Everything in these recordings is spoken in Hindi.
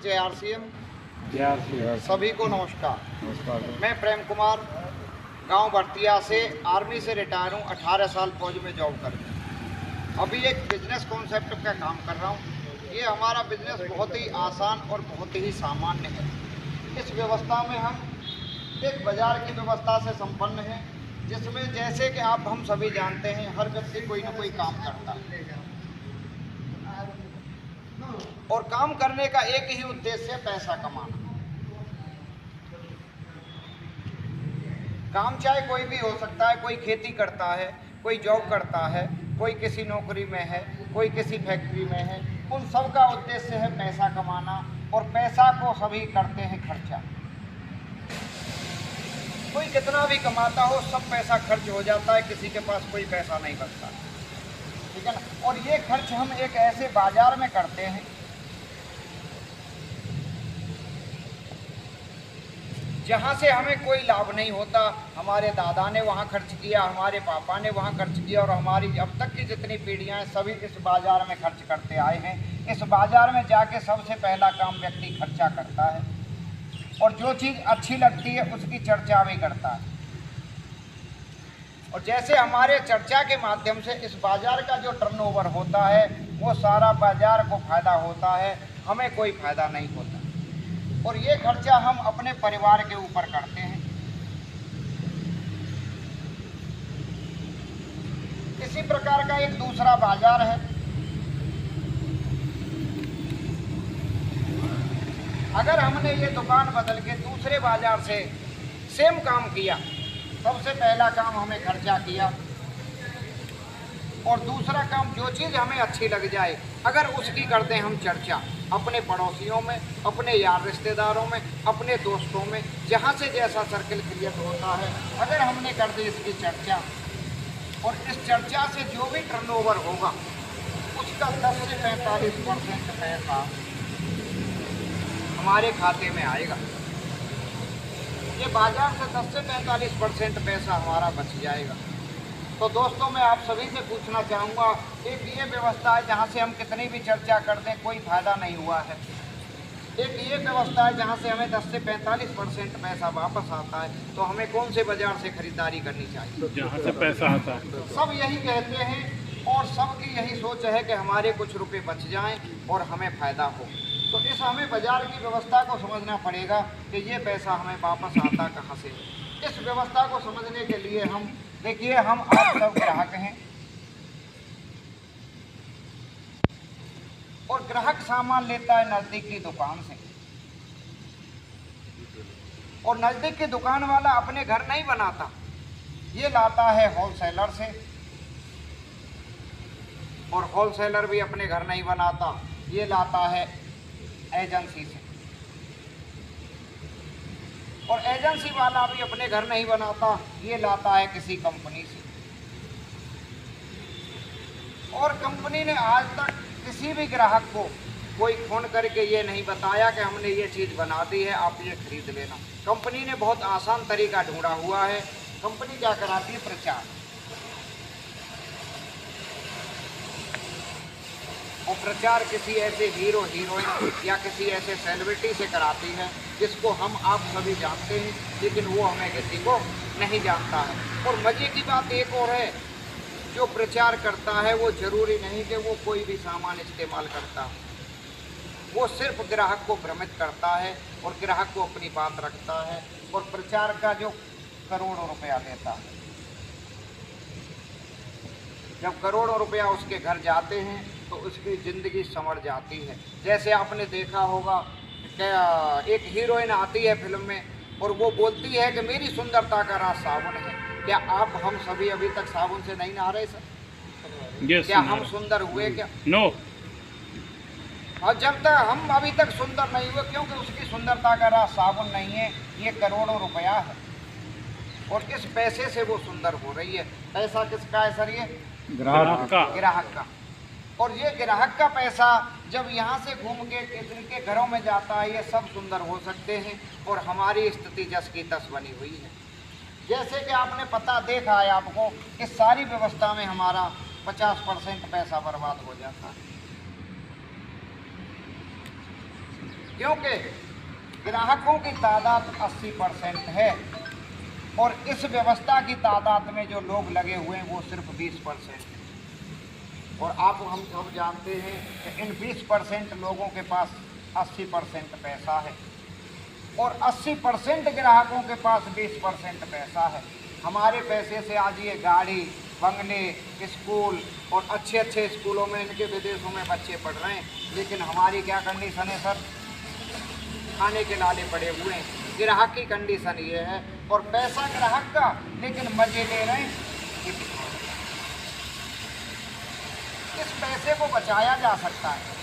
जय आरसीएम। सभी को नमस्कार। मैं प्रेम कुमार गांव भरतिया से आर्मी से रिटायर हूँ। 18 साल फौज में जॉब करता हूँ। अभी एक बिजनेस कॉन्सेप्ट का काम कर रहा हूँ। ये हमारा बिजनेस बहुत ही आसान और बहुत ही सामान्य है। इस व्यवस्था में हम एक बाजार की व्यवस्था से संपन्न हैं, जिसमें जैसे कि आप हम सभी जानते हैं, हर व्यक्ति कोई ना कोई काम करता है और काम करने का एक ही उद्देश्य है, पैसा कमाना। काम चाहे कोई भी हो सकता है। कोई खेती करता है, कोई जॉब करता है, कोई किसी नौकरी में है, कोई किसी फैक्ट्री में है। उन सब का उद्देश्य है पैसा कमाना, और पैसा को सभी करते हैं खर्चा। कोई कितना भी कमाता हो, सब पैसा खर्च हो जाता है, किसी के पास कोई पैसा नहीं बचता, ठीक है ना। और ये खर्च हम एक ऐसे बाजार में करते हैं जहाँ से हमें कोई लाभ नहीं होता। हमारे दादा ने वहाँ खर्च किया, हमारे पापा ने वहाँ खर्च किया, और हमारी अब तक की जितनी पीढ़ियाँ हैं सभी इस बाज़ार में खर्च करते आए हैं। इस बाज़ार में जाके सबसे पहला काम व्यक्ति खर्चा करता है, और जो चीज़ अच्छी लगती है उसकी चर्चा भी करता है। और जैसे हमारे चर्चा के माध्यम से इस बाज़ार का जो टर्नओवर होता है, वो सारा बाज़ार को फ़ायदा होता है, हमें कोई फ़ायदा नहीं होता। और ये खर्चा हम अपने परिवार के ऊपर करते हैं। इसी प्रकार का एक दूसरा बाजार है। अगर हमने ये दुकान बदल के दूसरे बाजार से सेम काम किया, सबसे पहला काम हमें खर्चा किया, और दूसरा काम जो चीज़ हमें अच्छी लग जाए अगर उसकी करते हैं हम चर्चा, अपने पड़ोसियों में, अपने यार रिश्तेदारों में, अपने दोस्तों में, जहाँ से जैसा सर्कल क्रिएट होता है, अगर हमने कर दी इसकी चर्चा, और इस चर्चा से जो भी टर्नओवर होगा उसका 10 से 45% पैसा हमारे खाते में आएगा। ये बाजार से 10 से 45% पैसा हमारा बच जाएगा। तो दोस्तों, मैं आप सभी से पूछना चाहूँगा, एक ये व्यवस्था है जहाँ से हम कितनी भी चर्चा कर दें कोई फ़ायदा नहीं हुआ है। एक ये व्यवस्था है जहाँ से हमें 10 से 45% पैसा वापस आता है। तो हमें कौन से बाज़ार से खरीदारी करनी चाहिए? जहाँ से पैसा आता है। सब यही कहते हैं, और सबकी यही सोच है कि हमारे कुछ रुपए बच जाएं और हमें फ़ायदा हो। तो इस हमें बाज़ार की व्यवस्था को समझना पड़ेगा कि ये पैसा हमें वापस आता कहाँ से। इस व्यवस्था को समझने के लिए हम देखिए, हम आप सब ग्राहक हैं, और ग्राहक सामान लेता है नज़दीक की दुकान से, और नज़दीक की दुकान वाला अपने घर नहीं बनाता, ये लाता है होलसेलर से, और होलसेलर भी अपने घर नहीं बनाता, ये लाता है एजेंसी से, और एजेंसी वाला भी अपने घर नहीं बनाता, ये लाता है किसी कंपनी से। और कंपनी ने आज तक किसी भी ग्राहक को कोई फ़ोन करके ये नहीं बताया कि हमने ये चीज़ बना दी है, आप ये खरीद लेना। कंपनी ने बहुत आसान तरीका ढूंढा हुआ है। कंपनी क्या कराती है? प्रचार। और प्रचार किसी ऐसे हीरो हीरोइन या किसी ऐसे सेलिब्रिटी से कराती है जिसको हम आप सभी जानते हैं, लेकिन वो हमें किसी को नहीं जानता है। और मज़े की बात एक और है, जो प्रचार करता है वो ज़रूरी नहीं कि वो कोई भी सामान इस्तेमाल करता है, वो सिर्फ ग्राहक को भ्रमित करता है और ग्राहक को अपनी बात रखता है, और प्रचार का जो करोड़ों रुपया देता है। जब करोड़ों रुपया उसके घर जाते हैं तो उसकी ज़िंदगी संवर जाती है। जैसे आपने देखा होगा कि एक हीरोइन आती है फिल्म में, और वो बोलती है कि मेरी सुंदरता का राज साबुन है। क्या आप हम सभी अभी तक साबुन से नहीं नहा रहे सर? yes, क्या हम सुंदर हुए क्या? नो। और जब तक हम अभी तक सुंदर नहीं हुए, क्योंकि उसकी सुंदरता का राज साबुन नहीं है, ये करोड़ों रुपया है, और इस पैसे से वो सुंदर हो रही है। पैसा किसका है सर? ये ग्राहक का। ग्राहक का। और ये ग्राहक का पैसा जब यहाँ से घूम के इनके घरों में जाता है, ये सब सुंदर हो सकते हैं, और हमारी स्थिति जस की तस बनी हुई है। जैसे कि आपने पता देखा है आपको, इस सारी व्यवस्था में हमारा 50% पैसा बर्बाद हो जाता है। क्योंकि ग्राहकों की तादाद 80% है और इस व्यवस्था की तादाद में जो लोग लगे हुए हैं वो सिर्फ 20% है। और आप हम सब जानते हैं कि इन 20% लोगों के पास 80% पैसा है और 80% ग्राहकों के पास 20% पैसा है। हमारे पैसे से आज ये गाड़ी, बंगले, स्कूल और अच्छे अच्छे स्कूलों में इनके विदेशों में बच्चे पढ़ रहे हैं, लेकिन हमारी क्या कंडीशन है सर? खाने के लाले पड़े हुए हैं। ग्राहक की कंडीशन ये है और पैसा ग्राहक का, लेकिन मजे ले रहे हैं। इस पैसे को बचाया जा सकता है,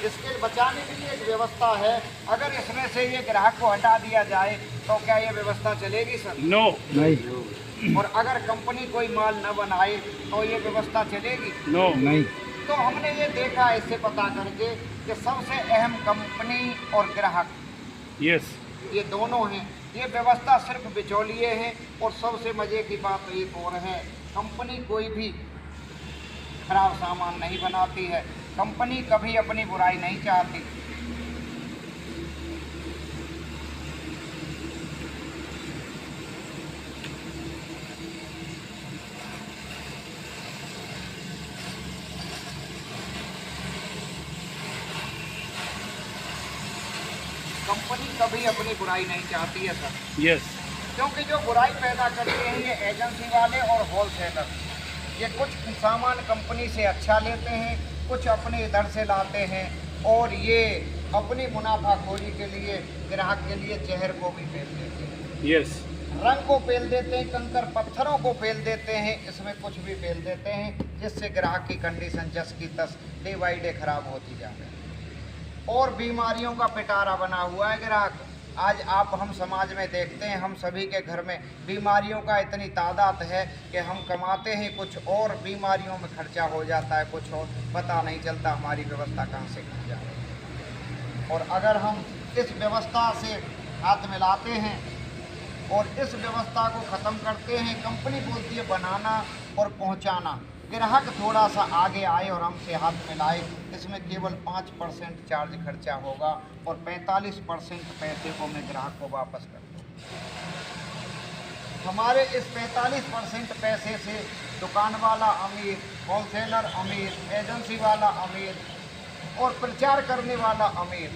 इसके बचाने के लिए एक व्यवस्था है। अगर इसमें से ये ग्राहक को हटा दिया जाए तो क्या ये व्यवस्था चलेगी सर? नो, नहीं। और अगर कंपनी कोई माल न बनाए तो ये व्यवस्था चलेगी? नो, नहीं। तो हमने ये देखा इससे पता करके कि सबसे अहम कंपनी और ग्राहक, यस, ये दोनों हैं। ये व्यवस्था सिर्फ बिचौलिए हैं। और सबसे मज़े की बात एक और है, कंपनी कोई भी खराब सामान नहीं बनाती है। कंपनी कभी अपनी बुराई नहीं चाहती। कंपनी कभी अपनी बुराई नहीं चाहती है सर, यस, क्योंकि जो बुराई पैदा करते हैं ये एजेंसी वाले और होलसेलर। ये कुछ सामान कंपनी से अच्छा लेते हैं, कुछ अपने इधर से लाते हैं और ये अपनी मुनाफाखोरी के लिए ग्राहक के लिए जहर को भी फेल देते हैं। यस, रंग को फेल देते हैं, कंकर पत्थरों को फेल देते हैं, इसमें कुछ भी फेल देते हैं, जिससे ग्राहक की कंडीशन जस की तस डे बाई डे खराब होती जा रही है और बीमारियों का पिटारा बना हुआ है ग्राहक। आज आप हम समाज में देखते हैं, हम सभी के घर में बीमारियों का इतनी तादाद है कि हम कमाते हैं कुछ और बीमारियों में खर्चा हो जाता है कुछ और, पता नहीं चलता हमारी व्यवस्था कहाँ से खर्च जा रही है। और अगर हम इस व्यवस्था से हाथ मिलाते हैं और इस व्यवस्था को ख़त्म करते हैं, कंपनी बोलती है बनाना और पहुंचाना, ग्राहक थोड़ा सा आगे आए और हमसे हाथ मिलाए, इसमें केवल 5% चार्ज खर्चा होगा और 45% पैसे को मैं ग्राहक को वापस कर दूँ। हमारे इस 45% पैसे से दुकान वाला अमीर, होलसेलर अमीर, एजेंसी वाला अमीर और प्रचार करने वाला अमीर।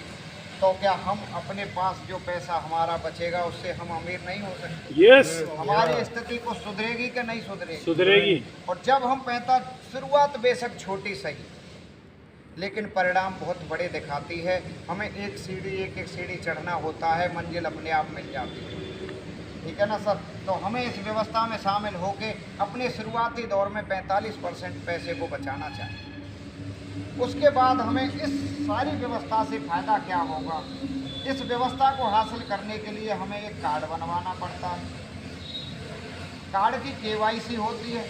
तो क्या हम अपने पास जो पैसा हमारा बचेगा उससे हम अमीर नहीं हो सकते? यस, हमारी स्थिति को सुधरेगी कि नहीं सुधरेगी? सुधरेगी। और जब हम शुरुआत बेशक छोटी सही, लेकिन परिणाम बहुत बड़े दिखाती है। हमें एक सीढ़ी चढ़ना होता है, मंजिल अपने आप मिल जाती है। ठीक है ना सर? तो हमें इस व्यवस्था में शामिल होकर अपने शुरुआती दौर में 45% पैसे को बचाना चाहिए। उसके बाद हमें इस सारी व्यवस्था से फ़ायदा क्या होगा? इस व्यवस्था को हासिल करने के लिए हमें एक कार्ड बनवाना पड़ता है। कार्ड की केवाईसी होती है।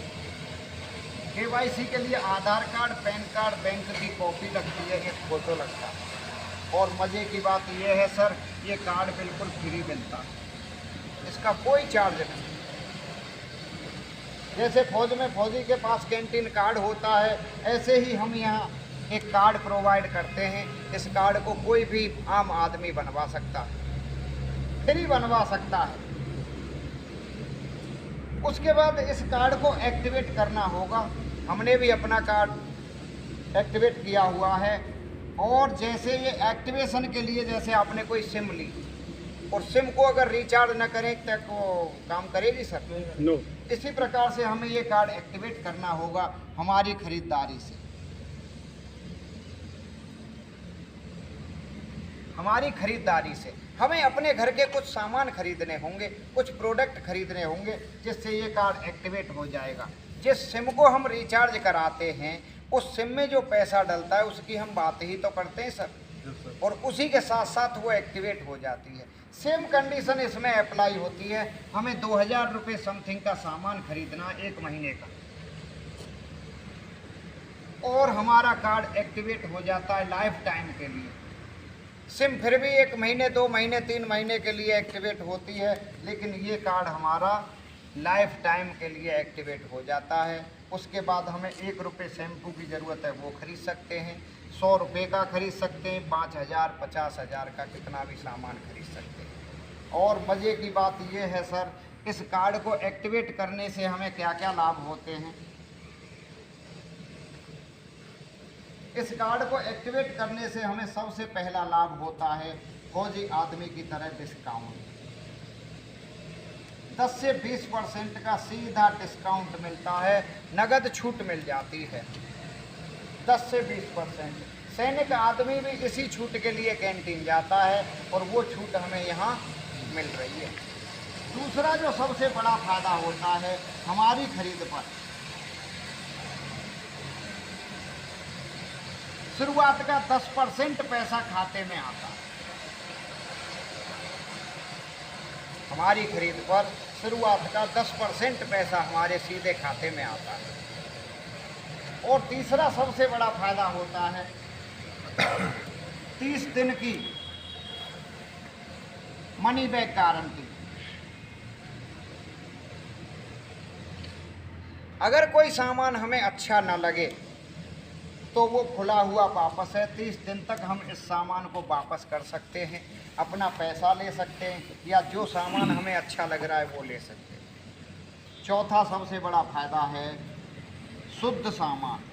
केवाईसी के लिए आधार कार्ड, पैन कार्ड, बैंक की कॉपी लगती है, एक फ़ोटो लगता है। और मज़े की बात यह है सर, ये कार्ड बिल्कुल फ्री मिलता है, इसका कोई चार्ज नहीं। जैसे फौज में फौजी के पास कैंटीन कार्ड होता है, ऐसे ही हम यहाँ एक कार्ड प्रोवाइड करते हैं। इस कार्ड को कोई भी आम आदमी बनवा सकता है, फ्री बनवा सकता है। उसके बाद इस कार्ड को एक्टिवेट करना होगा। हमने भी अपना कार्ड एक्टिवेट किया हुआ है। और जैसे ये एक्टिवेशन के लिए, जैसे आपने कोई सिम ली और सिम को अगर रिचार्ज न करें तो काम करेगी सर? नो। इसी प्रकार से हमें ये कार्ड एक्टिवेट करना होगा हमारी खरीदारी से। हमारी खरीदारी से हमें अपने घर के कुछ सामान खरीदने होंगे, कुछ प्रोडक्ट खरीदने होंगे, जिससे ये कार्ड एक्टिवेट हो जाएगा। जिस सिम को हम रिचार्ज कराते हैं उस सिम में जो पैसा डलता है उसकी हम बात ही तो करते हैं सर, और उसी के साथ साथ वो एक्टिवेट हो जाती है। सेम कंडीशन इसमें अप्लाई होती है। हमें 2000 रुपये समथिंग का सामान खरीदना 1 महीने का, और हमारा कार्ड एक्टिवेट हो जाता है लाइफ टाइम के लिए। सिम फिर भी 1 महीने, 2 महीने, 3 महीने के लिए एक्टिवेट होती है, लेकिन ये कार्ड हमारा लाइफ टाइम के लिए एक्टिवेट हो जाता है। उसके बाद हमें 1 रुपये शैम्पू की ज़रूरत है, वो खरीद सकते हैं। 100 रुपये का खरीद सकते हैं, 5,000 50,000 का कितना भी सामान खरीद सकते हैं। और मज़े की बात यह है सर, इस कार्ड को एक्टिवेट करने से हमें क्या क्या लाभ होते हैं। इस कार्ड को एक्टिवेट करने से हमें सबसे पहला लाभ होता है फौजी आदमी की तरह डिस्काउंट। 10 से 20% का सीधा डिस्काउंट मिलता है, नगद छूट मिल जाती है 10 से 20%। सैनिक आदमी भी इसी छूट के लिए कैंटीन जाता है और वो छूट हमें यहाँ मिल रही है। दूसरा जो सबसे बड़ा फायदा होता है हमारी खरीद पर, शुरुआत का 10% पैसा खाते में आता है। हमारी खरीद पर शुरुआत का 10% पैसा हमारे सीधे खाते में आता है। और तीसरा सबसे बड़ा फायदा होता है 30 दिन की मनी बैक गारंटी। अगर कोई सामान हमें अच्छा ना लगे तो वो खुला हुआ वापस है, 30 दिन तक हम इस सामान को वापस कर सकते हैं, अपना पैसा ले सकते हैं, या जो सामान हमें अच्छा लग रहा है वो ले सकते हैं। चौथा सबसे बड़ा फायदा है शुद्ध सामान।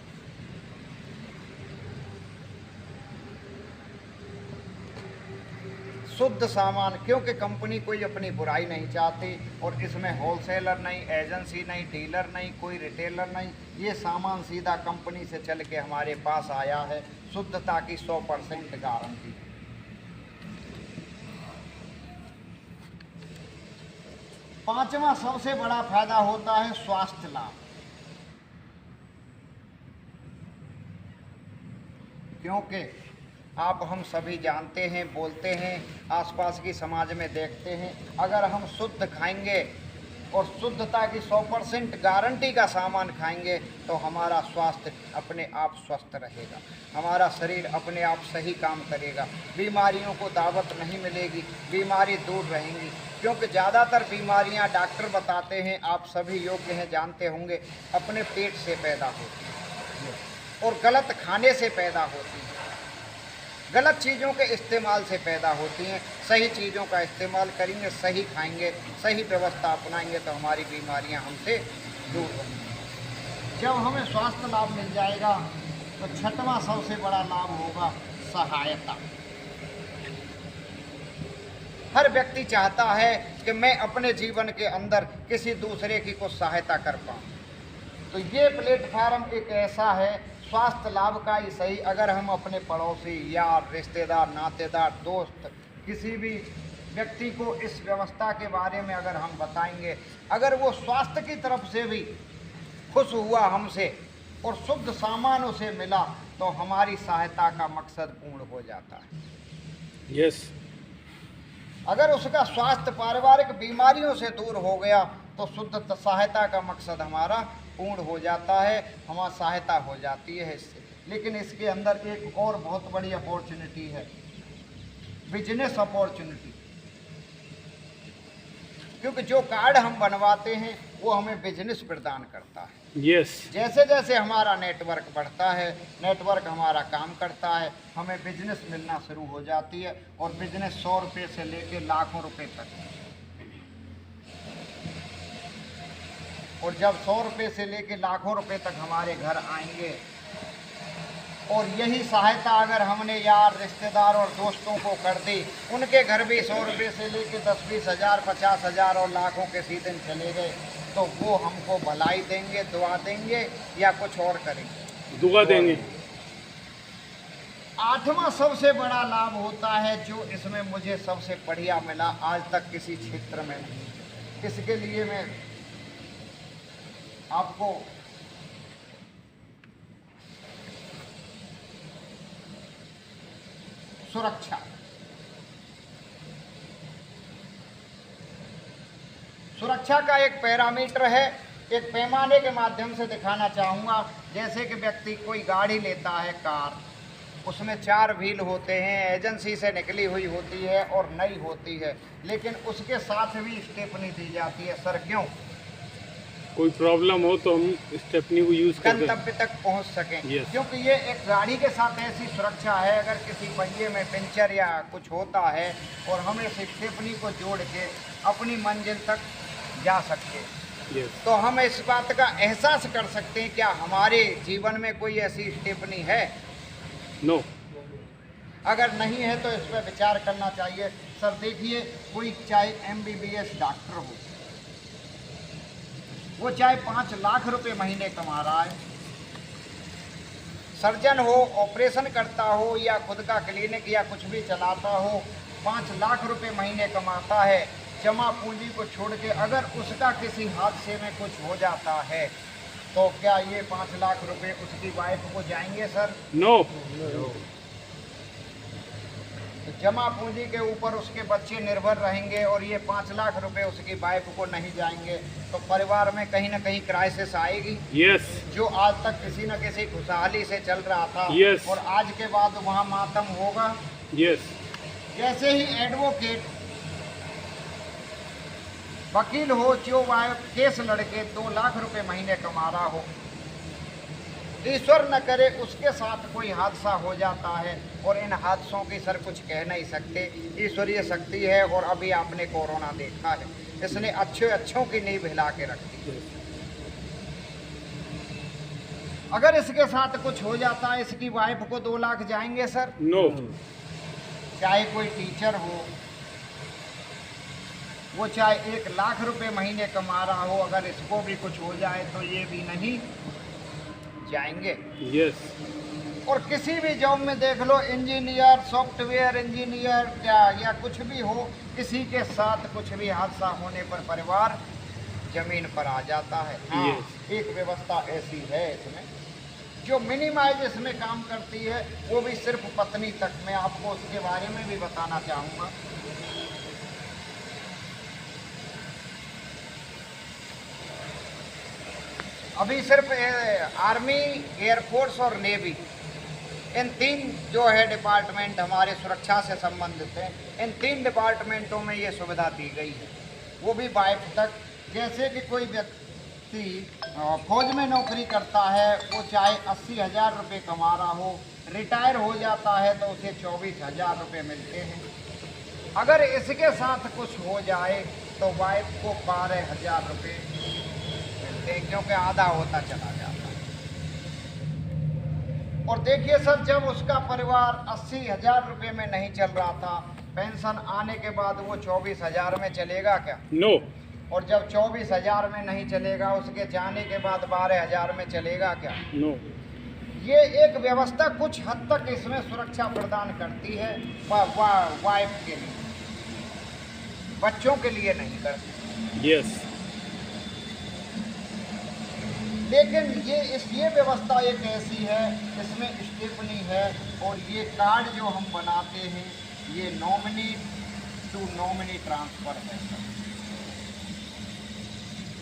शुद्ध सामान, क्योंकि कंपनी कोई अपनी बुराई नहीं चाहती और इसमें होलसेलर नहीं, एजेंसी नहीं, डीलर नहीं, कोई रिटेलर नहीं, ये सामान सीधा कंपनी से चल के हमारे पास आया है, शुद्धता की 100% गारंटी। पांचवा सबसे बड़ा फायदा होता है स्वास्थ्य लाभ। क्योंकि आप हम सभी जानते हैं, बोलते हैं, आसपास की समाज में देखते हैं, अगर हम शुद्ध खाएंगे और शुद्धता की 100% गारंटी का सामान खाएंगे तो हमारा स्वास्थ्य अपने आप स्वस्थ रहेगा, हमारा शरीर अपने आप सही काम करेगा, बीमारियों को दावत नहीं मिलेगी, बीमारी दूर रहेंगी। क्योंकि ज़्यादातर बीमारियां डॉक्टर बताते हैं, आप सभी योग्य हैं, जानते होंगे, अपने पेट से पैदा होती हैं और गलत खाने से पैदा होती हैं, गलत चीज़ों के इस्तेमाल से पैदा होती हैं। सही चीज़ों का इस्तेमाल करेंगे, सही खाएंगे, सही व्यवस्था अपनाएंगे तो हमारी बीमारियां हमसे दूर होंगी। जब हमें स्वास्थ्य लाभ मिल जाएगा तो छठवां सबसे बड़ा लाभ होगा सहायता। हर व्यक्ति चाहता है कि मैं अपने जीवन के अंदर किसी दूसरे की को सहायता कर पाऊँ, तो ये प्लेटफार्म एक ऐसा है स्वास्थ्य लाभ का ही सही। अगर हम अपने पड़ोसी, यार, रिश्तेदार, नातेदार, दोस्त, किसी भी व्यक्ति को इस व्यवस्था के बारे में अगर हम बताएंगे, अगर वो स्वास्थ्य की तरफ से भी खुश हुआ हमसे और शुद्ध सामान उसे मिला तो हमारी सहायता का मकसद पूर्ण हो जाता है। यस। अगर उसका स्वास्थ्य पारिवारिक बीमारियों से दूर हो गया तो शुद्ध सहायता का मकसद हमारा पूर्ण हो जाता है, हमारी सहायता हो जाती है इससे। लेकिन इसके अंदर एक और बहुत बड़ी अपॉर्चुनिटी है, बिजनेस अपॉर्चुनिटी। क्योंकि जो कार्ड हम बनवाते हैं वो हमें बिजनेस प्रदान करता है। यस। जैसे जैसे हमारा नेटवर्क बढ़ता है, नेटवर्क हमारा काम करता है, हमें बिजनेस मिलना शुरू हो जाती है। और बिजनेस 100 रुपये से लेकर लाखों रुपए तक। और जब 100 रुपये से लेकर लाखों रुपए तक हमारे घर आएंगे और यही सहायता अगर हमने यार, रिश्तेदार और दोस्तों को कर दी, उनके घर भी 100 रुपये से लेकर 10-20 हज़ार, 50 हज़ार और लाखों के सीजन चले गए तो वो हमको भलाई देंगे, दुआ देंगे या कुछ और करेंगे? दुआ देंगे। आठवां सबसे बड़ा लाभ होता है जो इसमें मुझे सबसे बढ़िया मिला, आज तक किसी क्षेत्र में नहीं। इसके लिए मैं आपको सुरक्षा, सुरक्षा का एक पैरामीटर है, एक पैमाने के माध्यम से दिखाना चाहूँगा। जैसे कि व्यक्ति कोई गाड़ी लेता है, कार, उसमें 4 व्हील होते हैं, एजेंसी से निकली हुई होती है और नई होती है, लेकिन उसके साथ भी स्टेपनी दी जाती है। सर क्यों? कोई प्रॉब्लम हो तो हम स्टेपनी को यूज करते हैं, गंतव्य तक पहुंच सकें। Yes. क्योंकि ये एक गाड़ी के साथ ऐसी सुरक्षा है, अगर किसी पहिए में पंचर या कुछ होता है और हम इस स्टेपनी को जोड़ के अपनी मंजिल तक जा सकते हैं, यस तो हम इस बात का एहसास कर सकते हैं क्या हमारे जीवन में कोई ऐसी स्टेपनी है। नो अगर नहीं है तो इस पर विचार करना चाहिए। सर देखिए, कोई चाहे MBBS डॉक्टर हो, वो चाहे 5 लाख रुपए महीने कमा रहा है, सर्जन हो, ऑपरेशन करता हो या खुद का क्लिनिक या कुछ भी चलाता हो, 5 लाख रुपए महीने कमाता है, जमा पूंजी को छोड़ के अगर उसका किसी हादसे में कुछ हो जाता है तो क्या ये 5 लाख रुपए उसकी वाइफ को जाएंगे सर? नो जमा पूंजी के ऊपर उसके बच्चे निर्भर रहेंगे और ये 5 लाख रुपए उसकी वाइफ को नहीं जाएंगे तो परिवार में कहीं ना कहीं क्राइसिस आएगी। यस जो आज तक किसी न किसी खुशहाली से चल रहा था Yes. और आज के बाद वहाँ मातम होगा। यस जैसे ही एडवोकेट वकील हो जो केस लड़के 2 लाख रुपए महीने कमा रहा हो, ईश्वर न करे उसके साथ कोई हादसा हो जाता है और इन हादसों की सर कुछ कह नहीं सकते, ईश्वरीय शक्ति है। और अभी आपने कोरोना देखा है, इसने अच्छों की नींव हिला के रखी है। अगर इसके साथ कुछ हो जाता है, इसकी वाइफ को 2 लाख जाएंगे सर? नो चाहे कोई टीचर हो, वो चाहे 1 लाख रुपए महीने कमा रहा हो, अगर इसको भी कुछ हो जाए तो ये भी नहीं जाएंगे। यस और किसी भी जॉब में देख लो, इंजीनियर, सॉफ्टवेयर इंजीनियर या कुछ भी हो, किसी के साथ कुछ भी हादसा होने पर परिवार जमीन पर आ जाता है। हाँ, Yes. एक व्यवस्था ऐसी है इसमें जो मिनिमाइज इसमें काम करती है, वो भी सिर्फ पत्नी तक। मैं आपको उसके बारे में भी बताना चाहूँगा। अभी सिर्फ आर्मी, एयरफोर्स और नेवी, इन 3 जो है डिपार्टमेंट हमारे सुरक्षा से संबंधित हैं, इन 3 डिपार्टमेंटों में ये सुविधा दी गई है, वो भी वाइफ तक। जैसे कि कोई व्यक्ति फौज में नौकरी करता है, वो चाहे 80,000 रुपये कमा रहा हो, रिटायर हो जाता है तो उसे 24,000 रुपये मिलते हैं। अगर इसके साथ कुछ हो जाए तो वाइफ को 12,000 रुपये मिलते हैं, क्योंकि आधा होता चला जाता है। और देखिए सर, जब उसका परिवार 80,000 रुपये में नहीं चल रहा था, पेंशन आने के बाद वो 24,000 में चलेगा क्या? नो और जब 24,000 में नहीं चलेगा, उसके जाने के बाद 12,000 में चलेगा क्या? नो ये एक व्यवस्था कुछ हद तक इसमें सुरक्षा प्रदान करती है वाइफ के लिए, बच्चों के लिए नहीं करती। यस लेकिन ये व्यवस्था एक ऐसी है, इसमें स्टेपनी है और ये कार्ड जो हम बनाते हैं, ये नॉमिनी टू नॉमिनी ट्रांसफ़र है।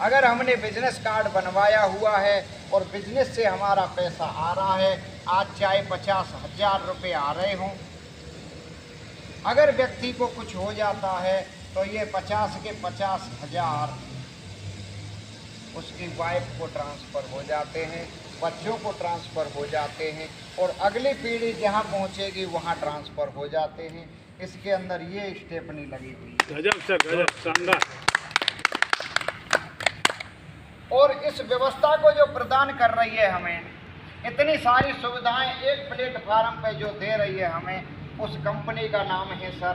अगर हमने बिजनेस कार्ड बनवाया हुआ है और बिजनेस से हमारा पैसा आ रहा है, आज चाहे 50,000 रुपये आ रहे हों, अगर व्यक्ति को कुछ हो जाता है तो ये 50 के 50,000 उसकी वाइफ को ट्रांसफ़र हो जाते हैं, बच्चों को ट्रांसफ़र हो जाते हैं और अगली पीढ़ी जहाँ पहुँचेगी वहाँ ट्रांसफ़र हो जाते हैं। इसके अंदर ये स्टेपनी लगी हुई है। गजब सर, गजब, शानदार। और इस व्यवस्था को जो प्रदान कर रही है हमें, इतनी सारी सुविधाएं एक प्लेटफार्म पे जो दे रही है हमें, उस कंपनी का नाम है sir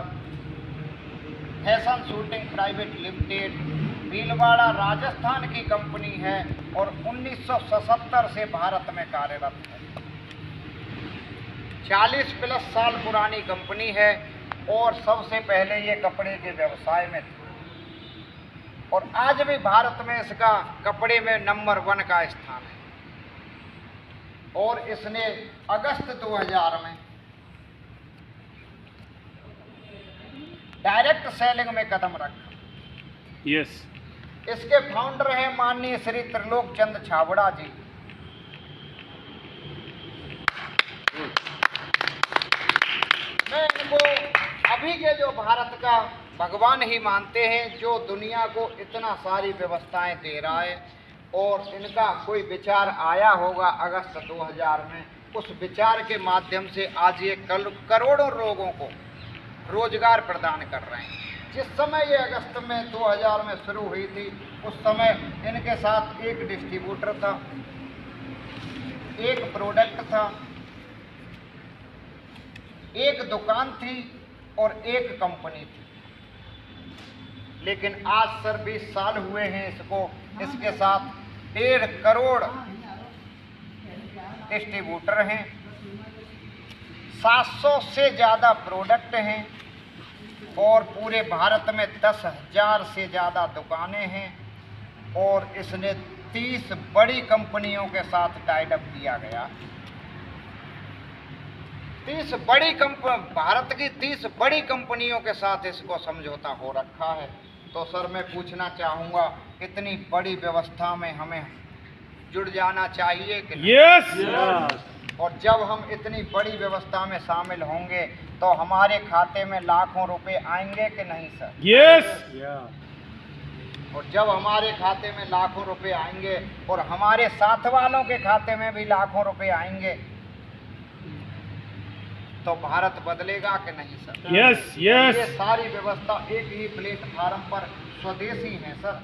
fashion shooting private limited, Bhilwara Rajasthan की कंपनी है और 1977 से भारत में कार्यरत है। 40+ साल पुरानी कंपनी है और सबसे पहले ये कपड़े के व्यवसाय में थी और आज भी भारत में इसका कपड़े में नंबर 1 का स्थान है। और इसने अगस्त 2000 में डायरेक्ट सेलिंग में कदम रखा। यस इसके फाउंडर हैं माननीय श्री त्रिलोक चंद छाबड़ा जी। मैं इनको अभी के जो भारत का भगवान ही मानते हैं, जो दुनिया को इतना सारी व्यवस्थाएं दे रहा है। और इनका कोई विचार आया होगा अगस्त 2000 में। उस विचार के माध्यम से आज ये करोड़ों लोगों को रोजगार प्रदान कर रहे हैं। जिस समय ये अगस्त में 2000 में शुरू हुई थी, उस समय इनके साथ एक डिस्ट्रीब्यूटर था, एक प्रोडक्ट था, एक दुकान थी और एक कंपनी थी। लेकिन आज सर 20 साल हुए हैं इसके साथ 1.5 करोड़ डिस्ट्रीब्यूटर हैं, 700 से ज़्यादा प्रोडक्ट हैं और पूरे भारत में 10,000 से ज़्यादा दुकानें हैं। और इसने 30 बड़ी कंपनियों के साथ टाइड अप किया गया। 30 बड़ी भारत की 30 बड़ी कंपनियों के साथ इसको समझौता हो रखा है। तो सर मैं पूछना चाहूँगा, इतनी बड़ी व्यवस्था में हमें जुड़ जाना चाहिए कि नहीं? Yes. और जब हम इतनी बड़ी व्यवस्था में शामिल होंगे तो हमारे खाते में लाखों रुपए आएंगे कि नहीं सर? Yes. और जब हमारे खाते में लाखों रुपए आएंगे और हमारे साथ वालों के खाते में भी लाखों रुपए आएंगे तो भारत बदलेगा कि नहीं सर? Yes. Yes. ये सारी व्यवस्था एक ही प्लेटफार्म पर स्वदेशी है सर।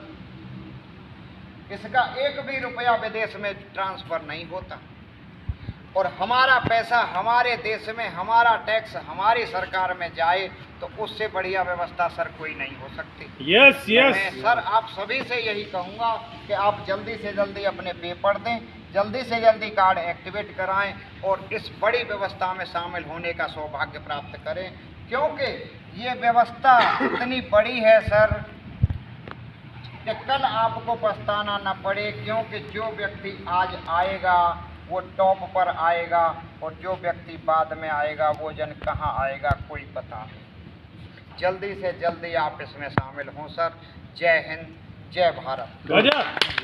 इसका एक भी रुपया विदेश में ट्रांसफर नहीं होता और हमारा पैसा हमारे देश में, हमारा टैक्स हमारी सरकार में जाए तो उससे बढ़िया व्यवस्था सर कोई नहीं हो सकती। Yes. Yes. मैं सर आप सभी से यही कहूँगा कि आप जल्दी से जल्दी अपने पेपर दें, जल्दी से जल्दी कार्ड एक्टिवेट कराएं और इस बड़ी व्यवस्था में शामिल होने का सौभाग्य प्राप्त करें, क्योंकि ये व्यवस्था इतनी बड़ी है सर कि कल आपको पछताना न पड़े। क्योंकि जो व्यक्ति आज आएगा वो टॉप पर आएगा और जो व्यक्ति बाद में आएगा वो जन कहाँ आएगा कोई पता नहीं। जल्दी से जल्दी आप इसमें शामिल हों सर। जय हिंद, जय भारत। गजब।